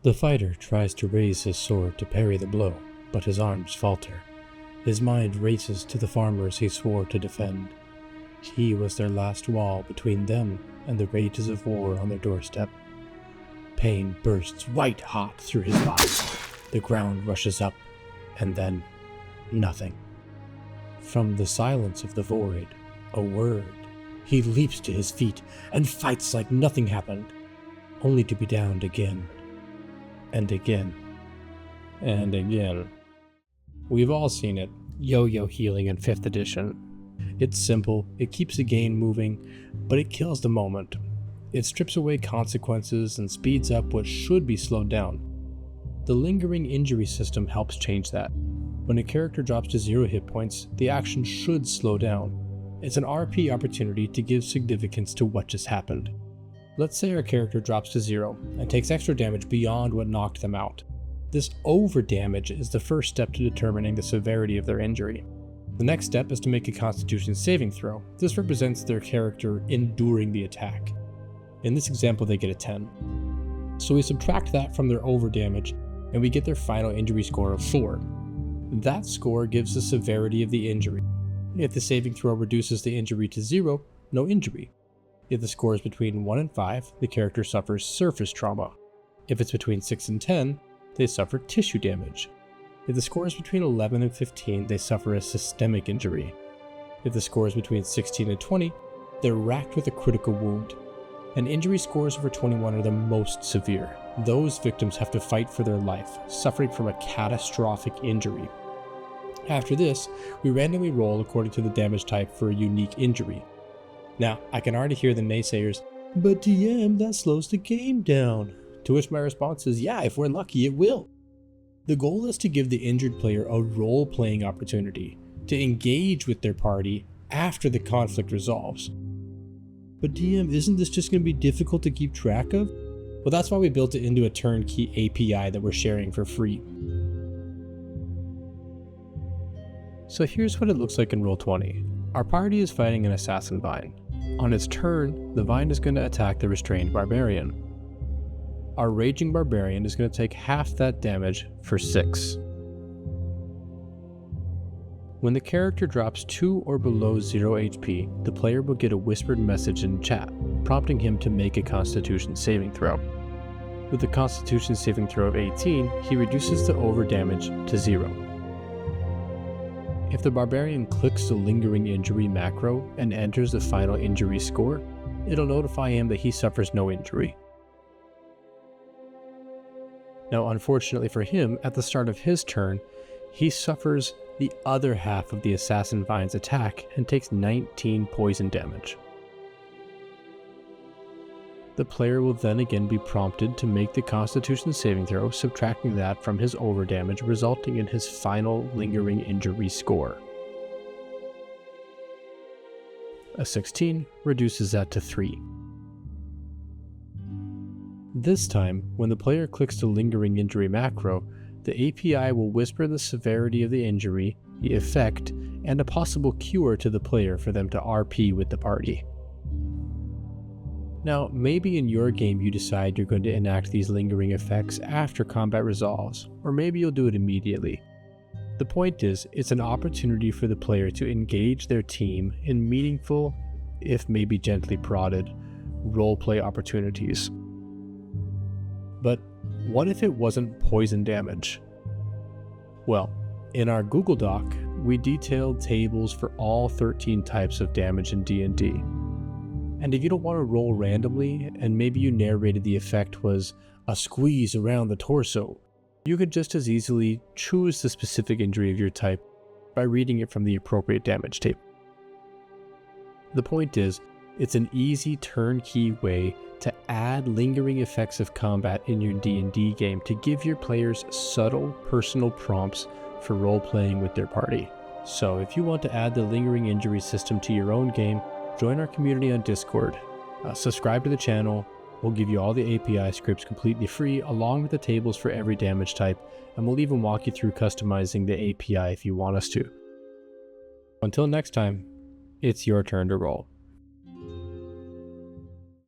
The fighter tries to raise his sword to parry the blow, but his arms falter. His mind races to the farmers he swore to defend. He was their last wall between them and the rages of war on their doorstep. Pain bursts white hot through his body. The ground rushes up, and then nothing. From the silence of the void, a word. He leaps to his feet and fights like nothing happened, only to be downed again. And again. And again. We've all seen it. Yo-yo healing in 5th edition. It's simple, it keeps the game moving, but it kills the moment. It strips away consequences and speeds up what should be slowed down. The lingering injury system helps change that. When a character drops to 0 hit points, the action should slow down. It's an RP opportunity to give significance to what just happened. Let's say our character drops to 0 and takes extra damage beyond what knocked them out. This over damage is the first step to determining the severity of their injury. The next step is to make a Constitution saving throw. This represents their character enduring the attack. In this example, they get a 10. So we subtract that from their over damage, and we get their final injury score of 4. That score gives the severity of the injury. If the saving throw reduces the injury to 0, no injury. If the score is between 1 and 5, the character suffers surface trauma. If it's between 6 and 10, they suffer tissue damage. If the score is between 11 and 15, they suffer a systemic injury. If the score is between 16 and 20, they're racked with a critical wound. And injury scores over 21 are the most severe. Those victims have to fight for their life, suffering from a catastrophic injury. After this, we randomly roll according to the damage type for a unique injury. Now, I can already hear the naysayers, "But DM, that slows the game down." To which my response is, yeah, if we're lucky, it will. The goal is to give the injured player a role-playing opportunity, to engage with their party after the conflict resolves. But DM, isn't this just going to be difficult to keep track of? Well, that's why we built it into a turnkey API that we're sharing for free. So here's what it looks like in Roll20. Our party is fighting an assassin vine. On its turn, the vine is going to attack the restrained barbarian. Our raging barbarian is going to take half that damage for 6. When the character drops to or below 0 HP, the player will get a whispered message in chat, prompting him to make a Constitution saving throw. With a Constitution saving throw of 18, he reduces the over damage to 0. If the barbarian clicks the lingering injury macro and enters the final injury score, it'll notify him that he suffers no injury. Now, unfortunately for him, at the start of his turn, he suffers the other half of the Assassin Vine's attack and takes 19 poison damage. The player will then again be prompted to make the Constitution saving throw, subtracting that from his over damage, resulting in his final lingering injury score. A 16 reduces that to 3. This time, when the player clicks the lingering injury macro, the API will whisper the severity of the injury, the effect, and a possible cure to the player for them to RP with the party. Now, maybe in your game you decide you're going to enact these lingering effects after combat resolves, or maybe you'll do it immediately. The point is, it's an opportunity for the player to engage their team in meaningful, if maybe gently prodded, roleplay opportunities. But what if it wasn't poison damage? Well, in our Google Doc, we detailed tables for all 13 types of damage in D&D. And if you don't want to roll randomly, and maybe you narrated the effect was a squeeze around the torso, you could just as easily choose the specific injury of your type by reading it from the appropriate damage table. The point is, it's an easy turnkey way to add lingering effects of combat in your D&D game to give your players subtle personal prompts for role-playing with their party. So if you want to add the lingering injury system to your own game, join our community on Discord, subscribe to the channel. We'll give you all the API scripts completely free along with the tables for every damage type, and we'll even walk you through customizing the API if you want us to. Until next time, it's your turn to roll.